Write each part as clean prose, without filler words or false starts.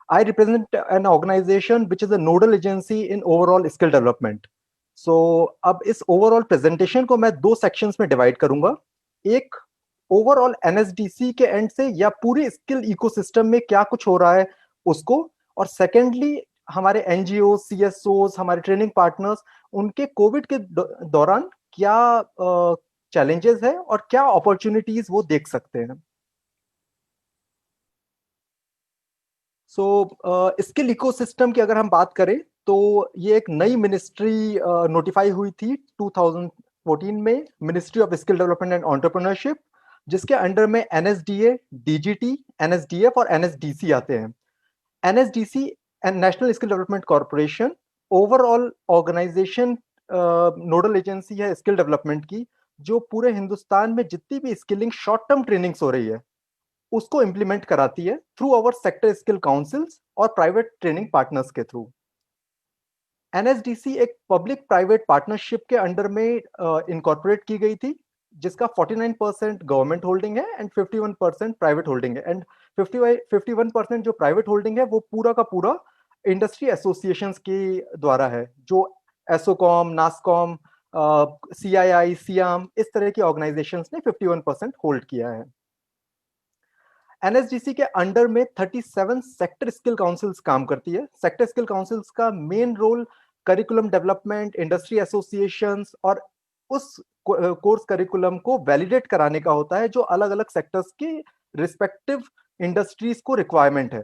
I represent an organization which is a nodal agency in overall skill development. So अब इस overall presentation को मैं दो sections में डिवाइड करूंगा. एक ओवरऑल एनएसडीसी के एंड से या पूरे स्किल इकोसिस्टम में क्या कुछ हो रहा है उसको, और सेकेंडली हमारे एनजीओ, सीएसओ, हमारे ट्रेनिंग पार्टनर्स, उनके कोविड के दौरान क्या चैलेंजेस है और क्या अपॉर्चुनिटीज वो देख सकते हैं. सो स्किल इकोसिस्टम की अगर हम बात करें तो ये एक नई मिनिस्ट्री नोटिफाई हुई थी 2014 में, Ministry of Skill Development and Entrepreneurship, जिसके अंडर में एनएसडीए, डीजीटी, एनएसडीएफ और एनएसडीसी आते हैं. NSDC and National Skill Development Corporation overall organisation, nodal agency है स्किल डेवलपमेंट की, जो पूरे हिंदुस्तान में जितनी भी स्किलिंग शॉर्ट टर्म ट्रेनिंग्स हो रही है उसको इंप्लीमेंट कराती है through our sector skill councils और प्राइवेट ट्रेनिंग पार्टनर्स के थ्रू. एनएसडीसी एक पब्लिक प्राइवेट पार्टनरशिप के अंडर में इनकॉर्पोरेट की गई थी, जिसका 49% गवर्नमेंट होल्डिंग है एंड 51% प्राइवेट होल्डिंग है. एंड 51% जो प्राइवेट होल्डिंग है वो पूरा का पूरा इंडस्ट्री एसोसिएशंस के द्वारा है, जो एसोकॉम, नासकॉम, सीआईआई, सियाम, इस तरह की ऑर्गेनाइजेशंस ने 51% होल्ड किया है. एनएसडीसी के अंडर में 37 सेक्टर स्किल काउंसिल्स काम करती है. सेक्टर स्किल काउंसिल्स का main role curriculum development, industry associations और उस कोर्स करिकुलम को वैलिडेट कराने का होता है जो अलग अलग सेक्टर्स के रिस्पेक्टिव इंडस्ट्रीज को रिक्वायरमेंट है.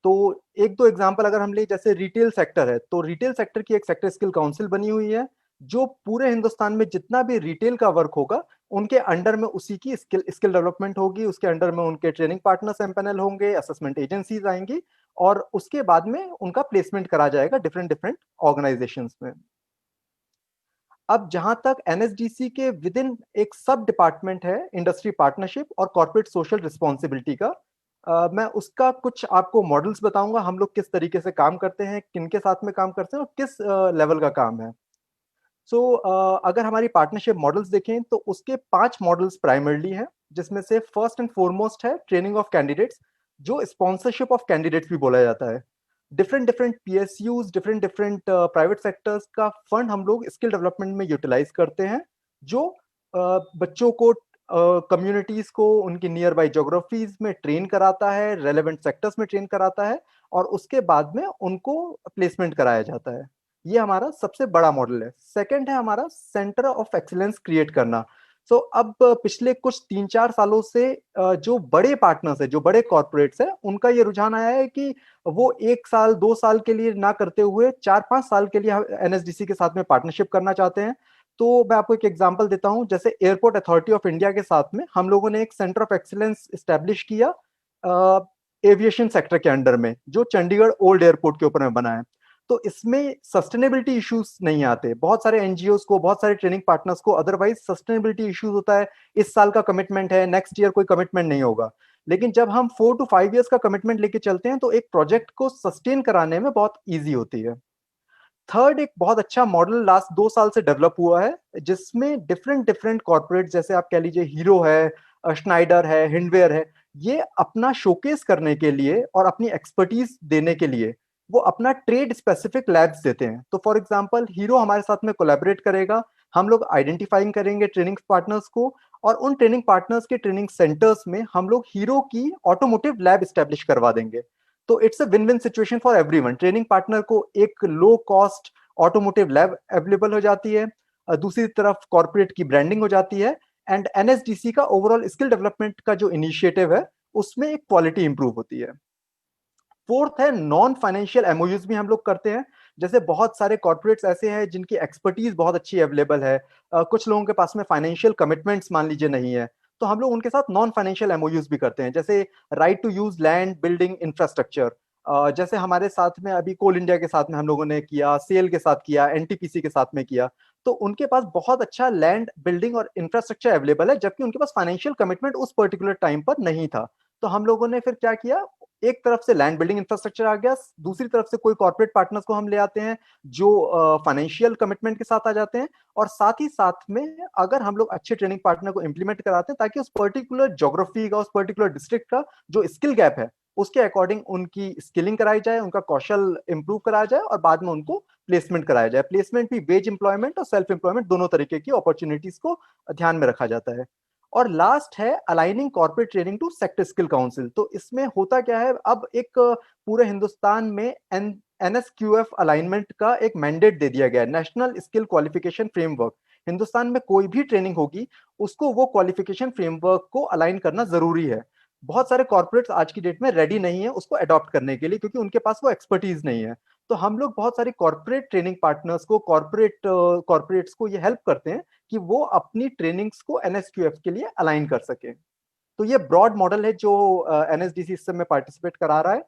तो एक दो एग्जांपल अगर हम ले, जैसे रिटेल सेक्टर है तो रिटेल सेक्टर की एक सेक्टर स्किल काउंसिल बनी हुई है, जो पूरे हिंदुस्तान में जितना भी रिटेल का वर्क होगा उनके अंडर में उसी की स्किल डेवलपमेंट होगी. उसके अंडर में उनके ट्रेनिंग पार्टनर्स एम्पैनल होंगे, असेसमेंट एजेंसीज आएंगी और उसके बाद में उनका प्लेसमेंट करा जाएगा डिफरेंट डिफरेंट ऑर्गेनाइजेशंस में. अब जहां तक एनएसडीसी के विद इन एक सब डिपार्टमेंट है इंडस्ट्री पार्टनरशिप और कॉर्पोरेट सोशल रिस्पॉन्सिबिलिटी का, मैं उसका कुछ आपको मॉडल्स बताऊंगा, हम लोग किस तरीके से काम करते हैं, किनके साथ में काम करते हैं और किस लेवल का काम है. सो अगर हमारी पार्टनरशिप मॉडल्स देखें तो उसके 5 मॉडल्स प्राइमरली हैं, जिसमें से फर्स्ट एंड फॉरमोस्ट है ट्रेनिंग ऑफ कैंडिडेट्स, जो स्पॉन्सरशिप ऑफ कैंडिडेट्स भी बोला जाता है. Different different PSUs, different different private sectors का फंड हम लोग स्किल डेवलपमेंट में यूटिलाइज करते हैं, जो बच्चों को, कम्युनिटीज को उनकी नियर बाई जोग्राफीज में ट्रेन कराता है, रेलेवेंट सेक्टर्स में ट्रेन कराता है और उसके बाद में उनको प्लेसमेंट कराया जाता है. ये हमारा सबसे बड़ा मॉडल है. सेकंड है हमारा सेंटर ऑफ एक्सीलेंस क्रिएट करना. सो अब पिछले कुछ 3-4 सालों से जो बड़े पार्टनर्स है, जो बड़े कॉर्पोरेट्स है, उनका ये रुझान आया है कि वो 1 साल 2 साल के लिए ना करते हुए 4-5 साल के लिए एनएसडीसी के साथ में पार्टनरशिप करना चाहते हैं. तो मैं आपको एक एग्जांपल देता हूं, जैसे एयरपोर्ट अथॉरिटी ऑफ इंडिया के साथ में हम लोगों ने एक सेंटर ऑफ एक्सीलेंस स्टैब्लिश किया एविएशन सेक्टर के अंडर में, जो चंडीगढ़ ओल्ड एयरपोर्ट के ऊपर में बना है. तो इसमें सस्टेनेबिलिटी इश्यूज नहीं आते. बहुत सारे एनजीओ को, बहुत सारे ट्रेनिंग पार्टनर्स को अदरवाइज सस्टेनेबिलिटी इश्यूज होता है, इस साल का कमिटमेंट है, नेक्स्ट ईयर कोई कमिटमेंट नहीं होगा. लेकिन जब हम 4 to 5 years का कमिटमेंट लेके चलते हैं तो एक प्रोजेक्ट को सस्टेन कराने में बहुत ईजी होती है. थर्ड, एक बहुत अच्छा मॉडल लास्ट 2 साल से डेवलप हुआ है, जिसमें डिफरेंट डिफरेंट कॉर्पोरेट, जैसे आप कह लीजिए हीरो है, स्नाइडर है, हिंडवेयर है, ये अपना शोकेस करने के लिए और अपनी एक्सपर्टीज देने के लिए वो अपना ट्रेड स्पेसिफिक लैब्स देते हैं. तो फॉर एग्जांपल हीरो हमारे साथ में कोलैबोरेट करेगा, हम लोग आइडेंटिफाइंग करेंगे ट्रेनिंग पार्टनर्स को और उन ट्रेनिंग पार्टनर्स के ट्रेनिंग सेंटर्स में हम लोग हीरो की ऑटोमोटिव लैब स्टैब्लिश करवा देंगे. तो it's a win win situation for everyone. Training partner को एक low cost automotive lab available हो जाती है, दूसरी तरफ कॉर्पोरेट की ब्रांडिंग हो जाती है, एंड एनएसडीसी का ओवरऑल स्किल डेवलपमेंट का जो इनिशिएटिव है उसमें एक क्वालिटी इंप्रूव होती है. फोर्थ है नॉन फाइनेंशियल एमओयूज भी हम लोग करते हैं. जैसे बहुत सारे कॉर्पोरेट्स ऐसे हैं जिनकी एक्सपर्टीज बहुत अच्छी अवेलेबल है, कुछ लोगों के पास में फाइनेंशियल कमिटमेंट्स मान लीजिए नहीं है, तो हम लोग उनके साथ नॉन फाइनेंशियल एमओयूज भी करते हैं. जैसे right to use land building infrastructure, जैसे हमारे साथ में अभी कोल इंडिया के साथ में हम लोगों ने किया, सेल के साथ किया, एनटीपीसी के साथ में किया. तो उनके पास बहुत अच्छा लैंड बिल्डिंग और इंफ्रास्ट्रक्चर अवेलेबल है, जबकि उनके पास फाइनेंशियल कमिटमेंट उस पर्टिकुलर टाइम पर नहीं था. तो हम लोगों ने फिर क्या किया, एक तरफ से लैंड बिल्डिंग इंफ्रास्ट्रक्चर आ गया, दूसरी तरफ से कोई कॉर्पोरेट पार्टनर्स को हम ले आते हैं जो फाइनेंशियल कमिटमेंट के साथ आ जाते हैं, और साथ ही साथ में अगर हम लोग अच्छे ट्रेनिंग पार्टनर को इंप्लीमेंट कराते हैं ताकि उस पर्टिकुलर ज्योग्राफी का, उस पर्टिकुलर डिस्ट्रिक्ट का जो स्किल गैप है उसके अकॉर्डिंग उनकी स्किलिंग कराई जाए, उनका कौशल इंप्रूव कराया जाए और बाद में उनको प्लेसमेंट कराया जाए। प्लेसमेंट भी वेज एम्प्लॉयमेंट और सेल्फ एम्प्लॉयमेंट दोनों तरीके की अपॉर्चुनिटीज को ध्यान में रखा जाता है। और लास्ट है aligning corporate training to sector skill council. तो इसमें होता क्या है, अब एक पूरे हिंदुस्तान में एनएसक्यूएफ अलाइनमेंट का एक मैंडेट दे दिया गया है, national skill qualification framework. Hindustan में कोई भी ट्रेनिंग होगी उसको वो क्वालिफिकेशन फ्रेमवर्क को अलाइन करना जरूरी है। बहुत सारे कॉर्पोरेट्स आज की डेट में रेडी नहीं है उसको अडॉप्ट करने के लिए, क्योंकि उनके पास वो एक्सपर्टीज नहीं है। तो हम लोग बहुत सारे कॉर्पोरेट ट्रेनिंग पार्टनर्स को, कॉर्पोरेट्स को ये हेल्प करते हैं कि वो अपनी ट्रेनिंग्स को एनएसक्यूएफ के लिए अलाइन कर सके। तो ये ब्रॉड मॉडल है जो एनएसडीसी इस समय पार्टिसिपेट करा रहा है।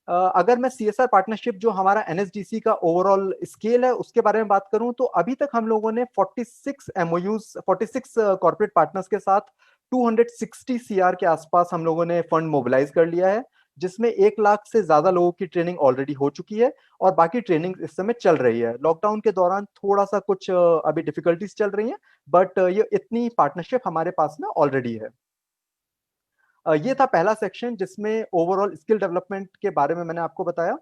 अगर मैं सीएसआर पार्टनरशिप जो हमारा एनएसडीसी का ओवरऑल स्केल है उसके बारे में बात करूं, तो अभी तक हम लोगों ने 46 एमओयूज, 46 कॉर्पोरेट पार्टनर्स के साथ 260 सीआर के आसपास हम लोगों ने फंड मोबिलाइज कर लिया है, जिसमें 1 लाख से ज्यादा लोगों की ट्रेनिंग ऑलरेडी हो चुकी है और बाकी ट्रेनिंग इस समय चल रही है। लॉकडाउन के दौरान थोड़ा सा कुछ अभी डिफिकल्टीज चल रही हैं, बट ये इतनी पार्टनरशिप हमारे पास में ऑलरेडी है। ये था पहला सेक्शन जिसमें ओवरऑल स्किल डेवलपमेंट के बारे में मैंने आपको बताया।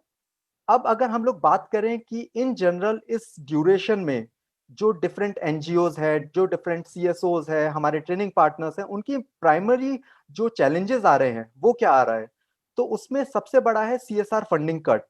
अब अगर हम लोग बात करें कि इन जनरल इस ड्यूरेशन में जो डिफरेंट एनजीओज है, जो डिफरेंट सीएसओज है, हमारे ट्रेनिंग पार्टनर्स हैं, उनकी प्राइमरी जो चैलेंजेस आ रहे हैं वो क्या आ रहा है, तो उसमें सबसे बड़ा है सीएसआर फंडिंग कट।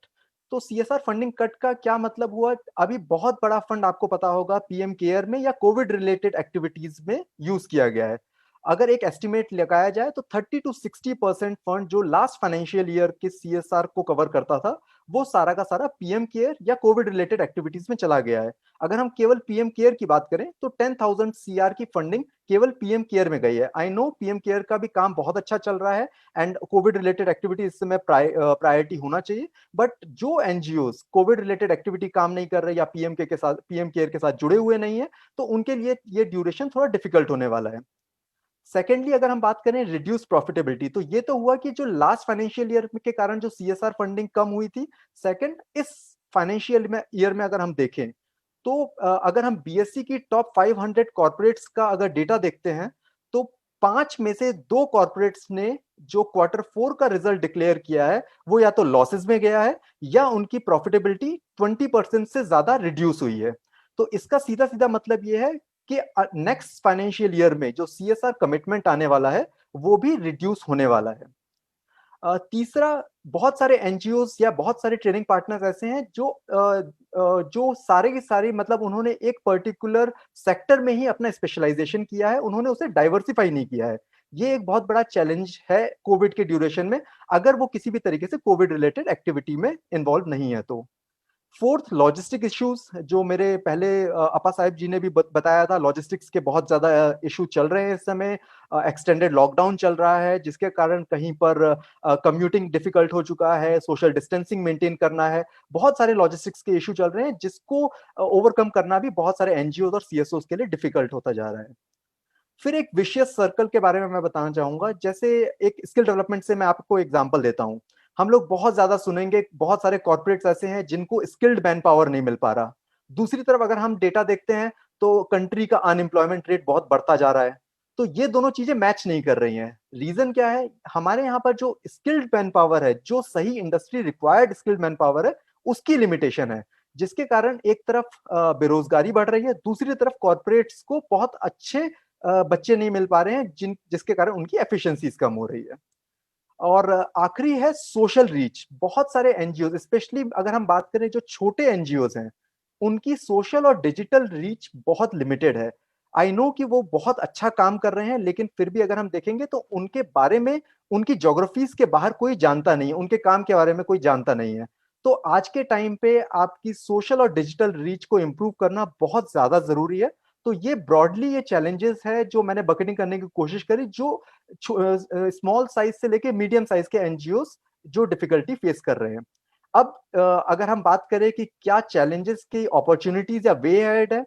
तो सीएसआर फंडिंग कट का क्या मतलब हुआ, अभी बहुत बड़ा फंड आपको पता होगा पीएम केयर में या कोविड रिलेटेड एक्टिविटीज में यूज किया गया है। अगर एक एस्टिमेट लगाया जाए तो 30 to 60% फंड जो लास्ट फाइनेंशियल ईयर के सीएसआर को कवर करता था वो सारा का सारा पीएम केयर या कोविड रिलेटेड एक्टिविटीज में चला गया है। अगर हम केवल पीएम केयर की बात करें तो 10,000 सीआर की फंडिंग केवल पीएम केयर में गई है। आई नो पीएम केयर का भी काम बहुत अच्छा चल रहा है एंड कोविड रिलेटेड एक्टिविटी इस समय प्रायोरिटी होना चाहिए, बट जो एनजीओ कोविड रिलेटेड एक्टिविटी काम नहीं कर रहे या पीएम केयर के साथ जुड़े हुए नहीं है, तो उनके लिए ये ड्यूरेशन थोड़ा डिफिकल्ट होने वाला है। सेकेंडली अगर हम बात करें रिड्यूस प्रॉफिटेबिलिटी, तो ये तो हुआ कि जो लास्ट फाइनेंशियल ईयर के कारण जो सीएसआर फंडिंग कम हुई थी। सेकंड, इस फाइनेंशियल में ईयर में अगर हम देखें तो अगर हम बीएससी की टॉप 500 कॉर्पोरेट्स का अगर डेटा देखते हैं तो 5 में से 2 कॉर्पोरेट्स ने जो क्वार्टर 4 का रिजल्ट डिक्लेयर किया है वो या तो लॉसेस में गया है या उनकी प्रॉफिटेबिलिटी 20% से ज्यादा रिड्यूस हुई है। तो इसका सीधा सीधा मतलब ये है कि नेक्स्ट फाइनेंशियल ईयर में जो सीएसआर कमिटमेंट आने वाला है वो भी रिड्यूस होने वाला है। तीसरा, बहुत सारे एनजीओ या बहुत सारे ट्रेनिंग पार्टनर्स ऐसे हैं जो सारे के सारे मतलब उन्होंने एक पर्टिकुलर सेक्टर में ही अपना स्पेशलाइजेशन किया है, उन्होंने उसे डाइवर्सिफाई नहीं किया है। ये एक बहुत बड़ा चैलेंज है कोविड के ड्यूरेशन में, अगर वो किसी भी तरीके से कोविड रिलेटेड एक्टिविटी में इन्वॉल्व नहीं है तो। फोर्थ, लॉजिस्टिक इश्यूज, जो मेरे पहले अपा साहिब जी ने भी बताया था, लॉजिस्टिक्स के बहुत ज्यादा इशू चल रहे हैं इस समय। एक्सटेंडेड लॉकडाउन चल रहा है जिसके कारण कहीं पर कम्यूटिंग डिफिकल्ट हो चुका है, सोशल डिस्टेंसिंग मेंटेन करना है, बहुत सारे लॉजिस्टिक्स के इशू चल रहे हैं जिसको ओवरकम करना भी बहुत सारे एनजीओ और सीएसओ के लिए डिफिकल्ट होता जा रहा है। फिर एक विशियस सर्कल के बारे में मैं बताना चाहूंगा। जैसे एक स्किल डेवलपमेंट से मैं आपको एग्जांपल देता हूं, हम लोग बहुत ज्यादा सुनेंगे बहुत सारे कॉर्पोरेट्स ऐसे हैं जिनको स्किल्ड मैन पावर नहीं मिल पा रहा। दूसरी तरफ अगर हम डेटा देखते हैं तो कंट्री का अनएम्प्लॉयमेंट रेट बहुत बढ़ता जा रहा है। तो ये दोनों चीजें मैच नहीं कर रही हैं। रीजन क्या है, हमारे यहाँ पर जो स्किल्ड मैन पावर है, जो सही industry required skilled man power है, उसकी लिमिटेशन है, जिसके कारण एक तरफ बेरोजगारी बढ़ रही है, दूसरी तरफ कॉर्पोरेट्स को बहुत अच्छे बच्चे नहीं मिल पा रहे हैं जिसके कारण उनकी एफिशिएंसीज कम हो रही है। और आखिरी है सोशल रीच। बहुत सारे एनजीओ, स्पेशली अगर हम बात करें जो छोटे एनजीओ हैं, उनकी सोशल और डिजिटल रीच बहुत लिमिटेड है। आई नो कि वो बहुत अच्छा काम कर रहे हैं, लेकिन फिर भी अगर हम देखेंगे तो उनके बारे में, उनकी ज्योग्राफीज के बाहर कोई जानता नहीं है, उनके काम के बारे में कोई जानता नहीं है। तो आज के टाइम पे आपकी सोशल और डिजिटल रीच को इंप्रूव करना बहुत ज्यादा जरूरी है। तो ये ब्रॉडली ये चैलेंजेस है जो मैंने बकेटिंग करने की कोशिश करी, जो स्मॉल साइज से लेके मीडियम साइज के एनजीओ जो डिफिकल्टी फेस कर रहे हैं। अब अगर हम बात करें कि क्या चैलेंजेस की अपॉर्चुनिटीज या वे हेड है,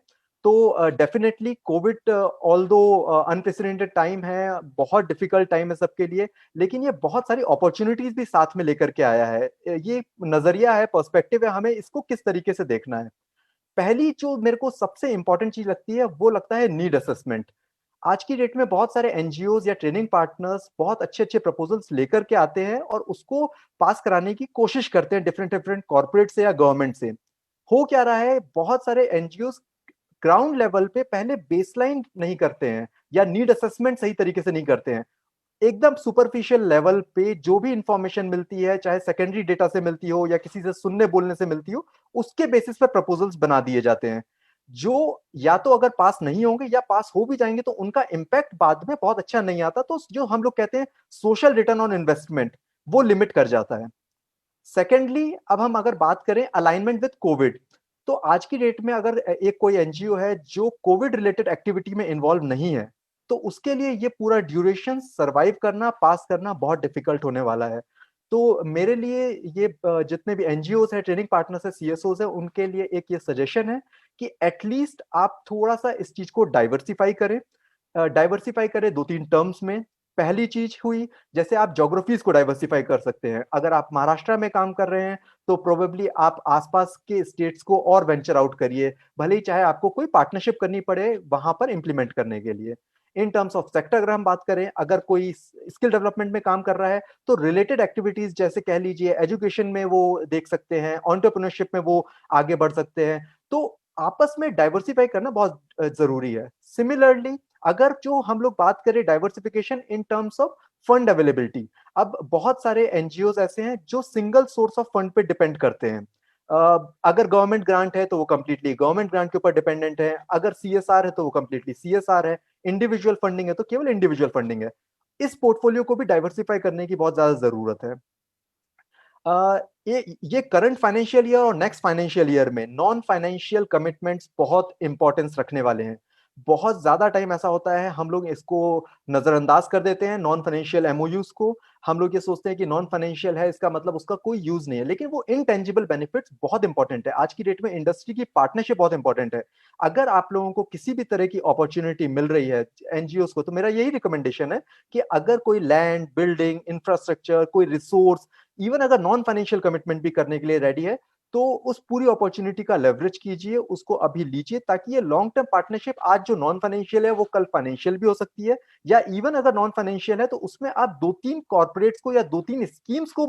तो definitely Covid although unprecedented time है, बहुत डिफिकल्ट टाइम है सबके लिए, लेकिन ये बहुत सारी अपॉर्चुनिटीज भी साथ में लेकर के आया है। ये नजरिया है, पर्सपेक्टिव है, हमें इसको किस तरीके से देखना है। पहली जो मेरे को सबसे इंपॉर्टेंट चीज लगती है वो लगता है नीड असेसमेंट। आज की डेट में बहुत सारे एनजीओज या ट्रेनिंग पार्टनर्स बहुत अच्छे अच्छे प्रपोजल्स लेकर के आते हैं और उसको पास कराने की कोशिश करते हैं डिफरेंट डिफरेंट कॉर्पोरेट से या गवर्नमेंट से। हो क्या रहा है, बहुत सारे एनजीओ ग्राउंड लेवल पे पहले बेसलाइन नहीं करते हैं या नीड असेसमेंट सही तरीके से नहीं करते हैं। एकदम सुपरफिशियल लेवल पे जो भी इंफॉर्मेशन मिलती है, चाहे सेकेंडरी डेटा से मिलती हो या किसी से सुनने बोलने से मिलती हो, उसके बेसिस पर प्रपोजल्स बना दिए जाते हैं, जो या तो अगर पास नहीं होंगे या पास हो भी जाएंगे तो उनका इम्पैक्ट बाद में बहुत अच्छा नहीं आता। तो जो हम लोग कहते हैं सोशल रिटर्न ऑन इन्वेस्टमेंट, वो लिमिट कर जाता है। सेकेंडली, अब हम अगर बात करें अलाइनमेंट विद कोविड, तो आज की डेट में अगर एक कोई एनजीओ है जो कोविड रिलेटेड एक्टिविटी में इन्वॉल्व नहीं है, तो उसके लिए ये पूरा ड्यूरेशन सरवाइव करना, पास करना बहुत डिफिकल्ट होने वाला है। तो मेरे लिए ये जितने भी एनजीओज है, ट्रेनिंग पार्टनर्स है, सीएसओज है, उनके लिए एक ये सजेशन है कि एटलीस्ट आप थोड़ा सा इस चीज को डाइवर्सिफाई करें। डाइवर्सिफाई करें दो तीन टर्म्स में। पहली चीज हुई, जैसे आप ज्योग्राफीज को डाइवर्सिफाई कर सकते हैं। अगर आप महाराष्ट्र में काम कर रहे हैं तो प्रोबेबली आप आसपास के स्टेट्स को और वेंचर आउट करिए, भले ही चाहे आपको कोई पार्टनरशिप करनी पड़े वहां पर इंप्लीमेंट करने के लिए। इन टर्म्स ऑफ सेक्टर अगर हम बात करें, अगर कोई स्किल डेवलपमेंट में काम कर रहा है तो रिलेटेड एक्टिविटीज जैसे कह लीजिए एजुकेशन में वो देख सकते हैं, एंटरप्रेन्योरशिप में वो आगे बढ़ सकते हैं। तो आपस में डाइवर्सिफाई करना बहुत जरूरी है। सिमिलरली, अगर जो हम लोग बात करें diversification in terms of fund availability, अब बहुत सारे एनजीओ ऐसे हैं जो सिंगल सोर्स ऑफ फंड पे डिपेंड करते हैं। अगर गवर्नमेंट ग्रांट है तो वो कंप्लीटली गवर्नमेंट ग्रांट के ऊपर डिपेंडेंट है, अगर सीएसआर है तो वो कंप्लीटली सीएसआर है, इंडिविजुअल फंडिंग है तो केवल इंडिविजुअल फंडिंग है। इस पोर्टफोलियो को भी डाइवर्सिफाई करने की बहुत ज्यादा जरूरत है। ये करंट फाइनेंशियल ईयर और नेक्स्ट फाइनेंशियल ईयर में नॉन फाइनेंशियल कमिटमेंट्स बहुत इंपॉर्टेंस रखने वाले हैं। बहुत ज्यादा टाइम ऐसा होता है हम लोग इसको नजरअंदाज कर देते हैं, नॉन फाइनेंशियल एमओयूज को। हम लोग ये सोचते हैं कि नॉन फाइनेंशियल है, इसका मतलब उसका कोई यूज नहीं है, लेकिन वो इनटेंजिबल बेनिफिट्स बहुत इंपॉर्टेंट है। आज की डेट में इंडस्ट्री की पार्टनरशिप बहुत इंपॉर्टेंट है। अगर आप लोगों को किसी भी तरह की अपॉर्चुनिटी मिल रही है एनजीओ को, तो मेरा यही रिकमेंडेशन है कि अगर कोई लैंड, बिल्डिंग, इंफ्रास्ट्रक्चर, कोई रिसोर्स, इवन अगर नॉन फाइनेंशियल कमिटमेंट भी करने के लिए रेडी है, तो उस पूरी अपॉर्चुनिटी का लेवरेज कीजिए, उसको अभी लीजिए, ताकि ये लॉन्ग टर्म पार्टनरशिप आज जो नॉन फाइनेंशियल है वो कल फाइनेंशियल भी हो सकती है। या इवन अगर नॉन फाइनेंशियल है तो उसमें आप दो तीन कॉर्पोरेट्स को या दो तीन स्कीम्स को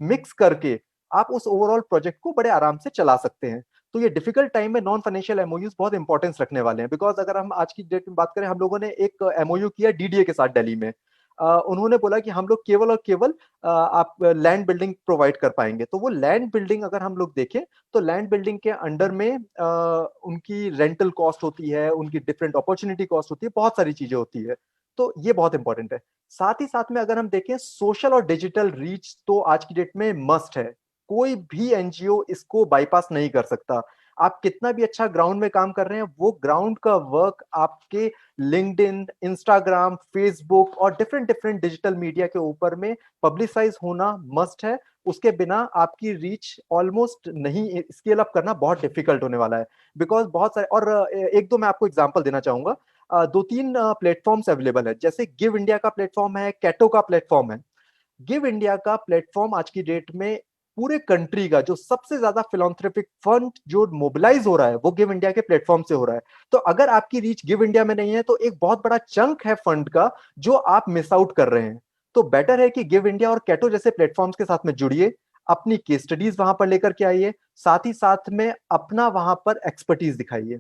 मिक्स करके आप उस ओवरऑल प्रोजेक्ट को बड़े आराम से चला सकते हैं। तो ये डिफिकल्ट टाइम में नॉन फाइनेंशियल एमओयूज बहुत इंपॉर्टेंस रखने वाले हैं। बिकॉज अगर हम आज की डेट में बात करें, हम लोगों ने एक एमओयू किया डीडीए के साथ दिल्ली में। उन्होंने बोला कि हम लोग केवल और केवल आप लैंड बिल्डिंग प्रोवाइड कर पाएंगे। तो वो लैंड बिल्डिंग अगर हम लोग देखें तो लैंड बिल्डिंग के अंडर में उनकी रेंटल कॉस्ट होती है, उनकी डिफरेंट अपॉर्चुनिटी कॉस्ट होती है, बहुत सारी चीजें होती है। तो ये बहुत इंपॉर्टेंट है। साथ ही साथ में अगर हम देखें सोशल और डिजिटल रीच, तो आज की डेट में मस्ट है। कोई भी एनजीओ इसको बाईपास नहीं कर सकता। आप कितना भी अच्छा ग्राउंड में काम कर रहे हैं, वो ग्राउंड का वर्क आपके लिंक्डइन, इंस्टाग्राम, फेसबुक और डिफरेंट डिफरेंट डिजिटल मीडिया के ऊपर में पब्लिसाइज होना मस्ट है। उसके बिना आपकी रीच ऑलमोस्ट नहीं, स्केल अप करना बहुत डिफिकल्ट होने वाला है। बिकॉज बहुत सारे, और एक दो मैं आपको एग्जांपल देना चाहूंगा। दो तीन प्लेटफॉर्म्स अवेलेबल है, जैसे गिव इंडिया का प्लेटफॉर्म है, कैटो का प्लेटफॉर्म है। गिव इंडिया का प्लेटफॉर्म आज की डेट में पूरे कंट्री का जो सबसे ज्यादा फिलॉन्थ्रोपिक फंड जो मोबिलाइज हो रहा है वो गिव इंडिया के प्लेटफॉर्म से हो रहा है। तो अगर आपकी रीच गिव इंडिया में नहीं है तो एक बहुत बड़ा चंक है फंड का जो आप मिस आउट कर रहे हैं। तो बेटर है कि गिव इंडिया और कैटो जैसे प्लेटफॉर्म्स के साथ में जुड़िए, अपनी केस स्टडीज वहां पर लेकर के आइए, साथ ही साथ में अपना वहां पर एक्सपर्टीज दिखाइए।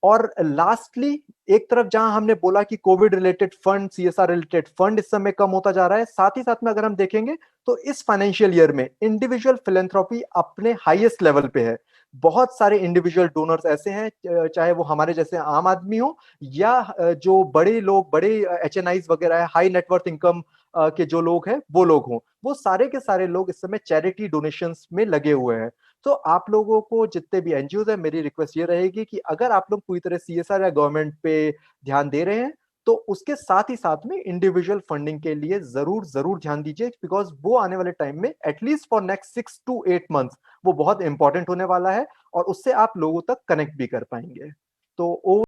और लास्टली, एक तरफ जहां हमने बोला कि Covid related fund, CSR related fund इस समय कम होता जा रहा है, साथ ही साथ में अगर हम देखेंगे तो इस फाइनेंशियल ईयर में इंडिविजुअल फिलेंथ्रोपी अपने हाईएस्ट लेवल पे है। बहुत सारे इंडिविजुअल डोनर्स ऐसे हैं, चाहे वो हमारे जैसे आम आदमी हो या जो बड़े लोग, बड़े एचएनआईज वगैरह है, हाई नेटवर्थ इनकम के जो लोग हैं वो लोग हों, वो सारे के सारे लोग इस समय चैरिटी डोनेशंस में लगे हुए हैं। तो आप लोगों को जितने भी एनजीओ है, मेरी रिक्वेस्ट ये रहेगी कि अगर आप लोग पूरी तरह सीएसआर या गवर्नमेंट पे ध्यान दे रहे हैं तो उसके साथ ही साथ में इंडिविजुअल फंडिंग के लिए जरूर जरूर ध्यान दीजिए। बिकॉज वो आने वाले टाइम में at least for next 6 to 8 months वो बहुत इंपॉर्टेंट होने वाला है और उससे आप लोगों तक कनेक्ट भी कर पाएंगे। तो